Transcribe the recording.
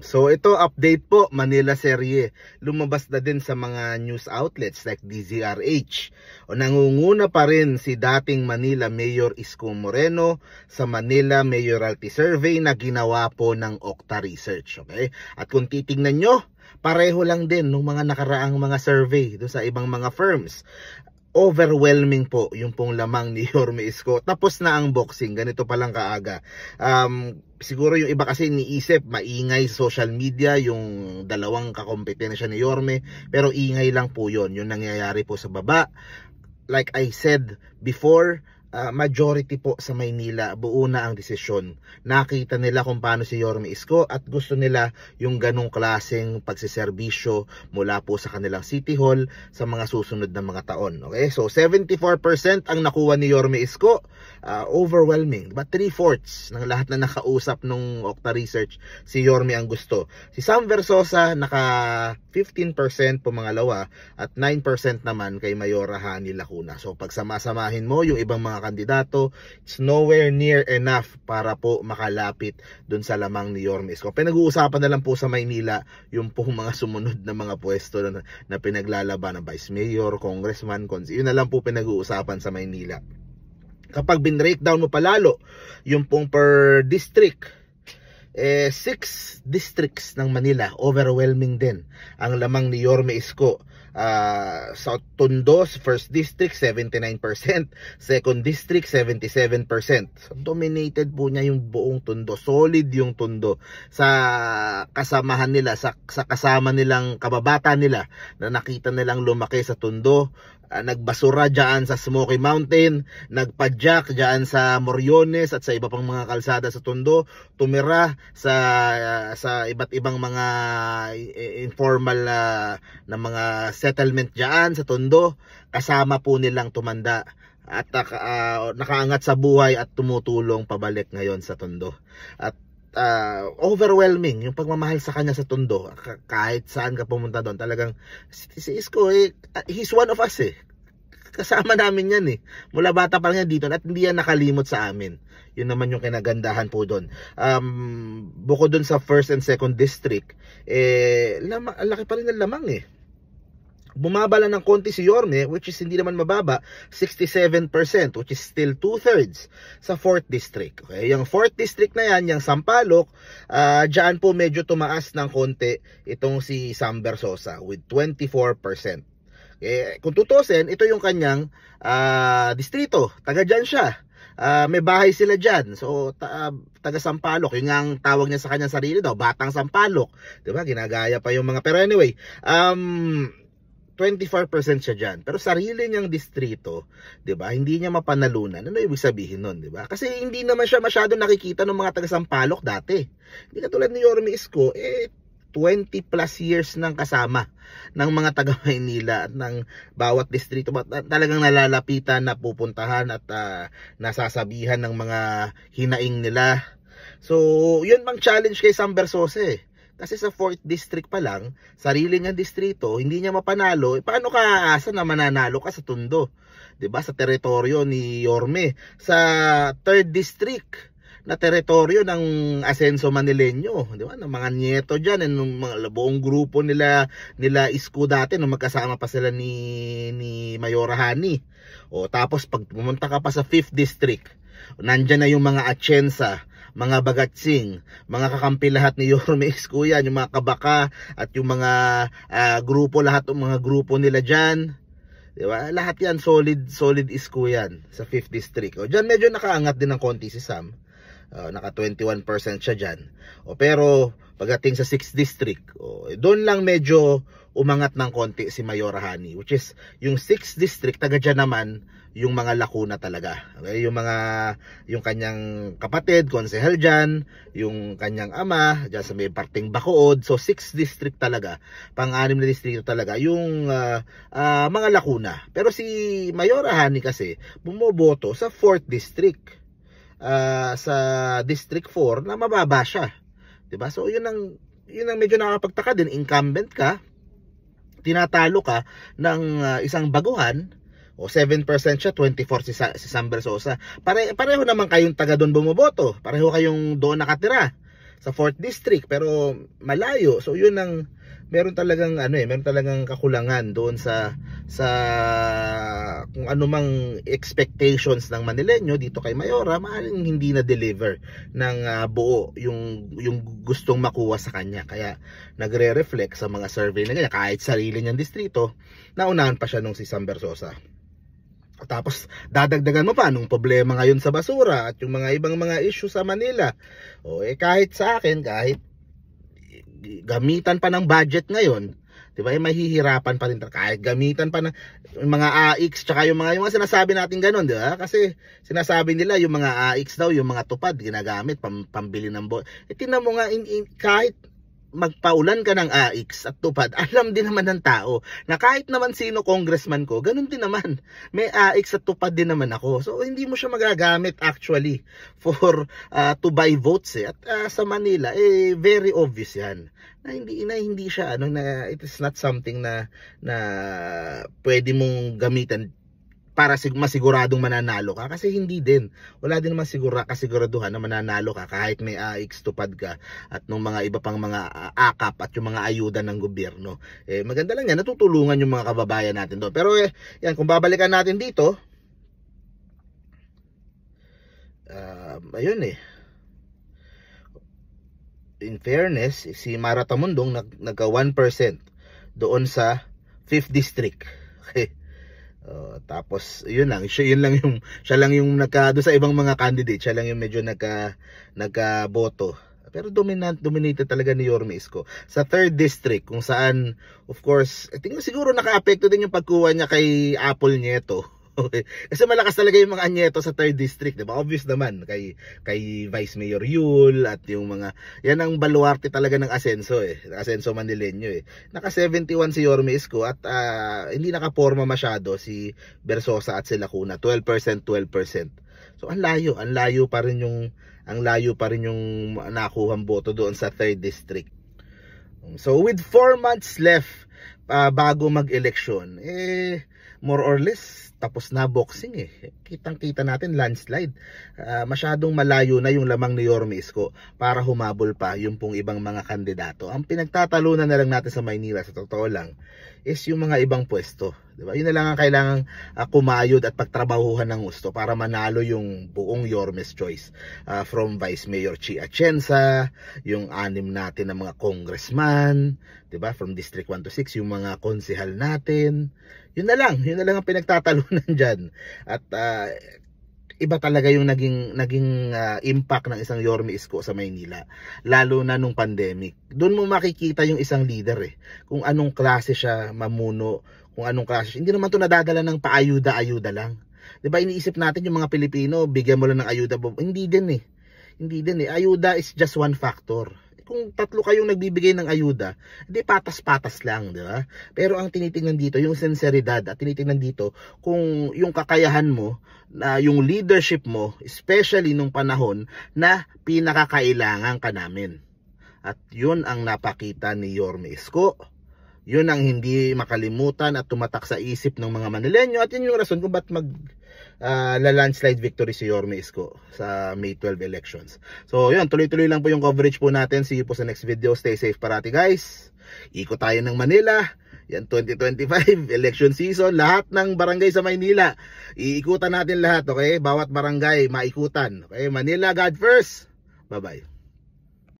So ito update po, Manila serye. Lumabas na din sa mga news outlets like DZRH. O nangunguna pa rin si dating Manila Mayor Isko Moreno sa Manila Mayoralty Survey na ginawa po ng Okta Research. Okay? At kung titingnan nyo, pareho lang din ng mga nakaraang mga survey do sa ibang mga firms. Overwhelming po yung pong lamang ni Yorme Isko. Tapos na ang boxing, ganito pa lang kaaga. Siguro yung iba kasi iniisip maingay sa social media yung dalawang kakompetensya ni Yorme, pero ingay lang po yun, yung nangyayari po sa baba. Like I said before, majority po sa Maynila buo na ang desisyon. Nakita nila kung paano si Yorme Isko at gusto nila yung ganong klaseng pagsiservisyo mula po sa kanilang City Hall sa mga susunod na mga taon. Okay? So 74% ang nakuha ni Yorme Isko. Overwhelming. But 3/4 ng lahat na nakausap nung Okta Research, si Yorme ang gusto. Si Sam Versosa naka 15% pumangalawa at 9% naman kay Mayora Hani Lacuna. So pag sama-samahin mo yung ibang mga kandidato, it's nowhere near enough para po makalapit dun sa lamang ni Yorme Isko. Pinag-uusapan na lang po sa Maynila yung pong mga sumunod na mga pwesto na pinaglalaban ng Vice Mayor, Congressman, yun na lang po pinag-uusapan sa Maynila. Kapag bin-breakdown mo palalo yung pong per district, 6 districts ng Manila, overwhelming din ang lamang ni Yorme Isko. Sa Tondo, first district 79%, second district 77%. So, dominated po niya yung buong Tondo, solid yung Tondo sa kasamahan nila, sa kasama nilang kababata nila na nakita nilang lumaki sa Tondo. Nagbasura dyan sa Smoky Mountain, nagpadyak dyan sa Moriones at sa iba pang mga kalsada sa Tondo, tumira sa iba't ibang mga informal na mga settlement dyan sa Tondo, kasama po nilang tumanda at nakaangat sa buhay at tumutulong pabalik ngayon sa Tondo. At overwhelming yung pagmamahal sa kanya sa Tondo. Kahit saan ka pumunta doon, talagang si Isko, he's one of us kasama namin yan mula bata pa lang yan dito at hindi yan nakalimot sa amin. Yun naman yung kinagandahan po doon. Bukod doon sa first and second district, laki pa rin ng lamang bumaba lang ng konti si Yorme, which is hindi naman mababa, 67%, which is still 2/3 sa 4th district. Okay? Yung 4th district na yan, yung Sampaloc, dyan po medyo tumaas ng konti itong si Sam Versosa with 24%. Kung tutusin, ito yung kanyang distrito, taga dyan siya. May bahay sila dyan. So, taga Sampaloc, yung ang tawag niya sa kanyang sarili daw, Batang Sampaloc. Diba? Ginagaya pa yung mga, pero anyway, 24% siya dyan. Pero sarili niyang distrito, 'di ba? Hindi niya mapanalunan. Ano ibig sabihin nun, 'di ba? Kasi hindi naman siya masyado nakikita ng mga taga Sampaloc dati. Hindi katulad ni Yorme Isko, 20 plus years nang kasama ng mga taga Maynila at ng bawat distrito. Talagang nalalapitan, napupuntahan at nasasabihan ng mga hinaing nila. So, yun bang challenge kay Sam Versosa Kasi sa 4th district pa lang, sarili niyang distrito, hindi niya mapanalo. Paano ka aasa na mananalo ka sa Tondo? 'Di ba? Sa teritoryo ni Yorme. Sa 3rd district na teritoryo ng Asenso Manileño, 'di ba? Ng mga nieto diyan, ng mga buong grupo nila Isko dati nung magkasama pa sila ni Mayora Hani. O tapos pag pumunta ka pa sa 5th district, nandiyan na yung mga Atienza, mga Bagatsing, mga kakampi lahat ni Yorme Isko yan, yung mga Kabaka at yung mga grupo, lahat ng mga grupo nila dyan, diba? Lahat yan solid Isko yan sa 5th district. O dyan medyo nakaangat din ng konti si Sam, naka 21% siya dyan. Pero pagdating sa 6th district, doon lang medyo umangat ng konti si Mayora Hani, which is yung 6th district, taga dyan naman yung mga Lacuna talaga. Okay? Yung kanyang kapatid, konsehal dyan, yung kanyang ama, dyan sa may parting Bacood. So 6th district talaga, pang-anim na distrito talaga, yung mga Lacuna. Pero si Mayora Hani kasi, bumoboto sa 4th district. Sa District 4 na mababa siya. Diba? So yun ang medyo nakakapagtaka din. Incumbent ka, tinatalo ka ng isang baguhan, o 7% siya, 24 si Sam Versosa. Pareho naman kayong taga doon bumoboto. Pareho kayong doon nakatira sa 4th district, pero malayo. So yun ang meron talagang meron talagang kakulangan doon sa kung ano mang expectations ng Manileño dito kay Mayora, maaaring hindi na deliver ng buo yung gustong makuha sa kanya. Kaya nagre-reflect sa mga survey na ganyan, kahit sarili niyang distrito, naunahan pa siya nung si Sam Bersosa. Tapos dadagdagan mo pa nung problema ngayon sa basura at yung mga ibang mga issue sa Manila. Kahit sa akin, kahit gamitan pa ng budget ngayon, 'di ba? Mahihirapan pa rin kahit gamitan pa ng mga AX tsaka yung mga sinasabi natin ganoon, 'di ba? Kasi sinasabi nila yung mga AX daw, yung mga tupad ginagamit pambili ng tingnan mo nga kahit magpaulan ka ng AX at tupad, alam din naman ng tao na kahit naman sino congressman ko, ganun din naman. May AX at tupad din naman ako. So hindi mo siya magagamit actually for to buy votes At sa Manila very obvious 'yan. Na hindi siya na it is not something na pwede mong gamitan para masiguradong mananalo ka, kasi hindi din. Wala din naman kasiguraduhan na mananalo ka kahit may AX tupad ka at nung mga iba pang mga akap at yung mga ayuda ng gobyerno. Maganda lang yan, natutulungan yung mga kababayan natin doon. Pero yan, kung babalikan natin dito, ayun in fairness, si Mara Tamundong nagka 1% doon sa 5th district. Okay. Tapos siya lang yung doon sa ibang mga candidate, siya lang yung medyo nagka-boto. Pero dominated talaga ni Yorme Isko sa 3rd district, kung saan of course tingnan siguro naka-apekto din yung pagkuha niya kay Apple Nieto. Okay. Kasi malakas talaga yung mga Anyeto sa 3rd district, diba? Obvious naman kay Vice Mayor Yul at yung mga yan ang baluarte talaga ng Asenso Asenso Manileño Naka 71 si Yorme Isko at hindi nakaporma masyado si Bersosa at si Lacuna, 12%. So ang layo pa rin yung nakuhang boto doon sa 3rd district. So with 4 months left bago mag-eleksyon, more or less tapos na boxing Kitang-kita natin landslide. Masyadong malayo na yung lamang ni Yorme Isko para humabol pa yung pong ibang mga kandidato. Ang pinagtatalunan na lang natin sa Maynila, sa totoo lang, is yung mga ibang pwesto. Diba? Yun na lang ang kailangang kumayod at pagtrabahuhan ng gusto para manalo yung buong Yorme's choice. From Vice Mayor Chi Atienza, yung 6 natin na mga congressman, diba? From District 1 to 6, yung mga konsehal natin. Yun na lang ang pinagtatalunan dyan. At iba talaga yung naging impact ng isang Yorme Isko sa Maynila, lalo na nung pandemic. Doon mo makikita yung isang leader kung anong klase siya mamuno, kung anong klase siya. Hindi naman to nadadala ng paayuda-ayuda lang. 'Di ba, iniisip natin yung mga Pilipino, bigyan mo lang ng ayuda. Hindi din ayuda is just one factor. Kung 3 kayong nagbibigay ng ayuda, hindi patas-patas lang, di ba? Pero ang tinitingnan dito, yung sinseridad, at tinitingnan dito kung yung kakayahan mo, na yung leadership mo, especially nung panahon na pinakakailangan ka namin. At yun ang napakita ni Yorme Isko. Yun ang hindi makalimutan at tumatak sa isip ng mga Manileño, at yun yung rason kung ba't landslide victory si Yorme Isko sa May 12 elections. So yun, tuloy-tuloy lang po yung coverage po natin. See you po sa next video. Stay safe parati guys. Ikot tayo ng Manila. Yan 2025 election season. Lahat ng barangay sa Maynila, iikutan natin lahat, okay? Bawat barangay maikutan. Okay, Manila God first. Bye-bye.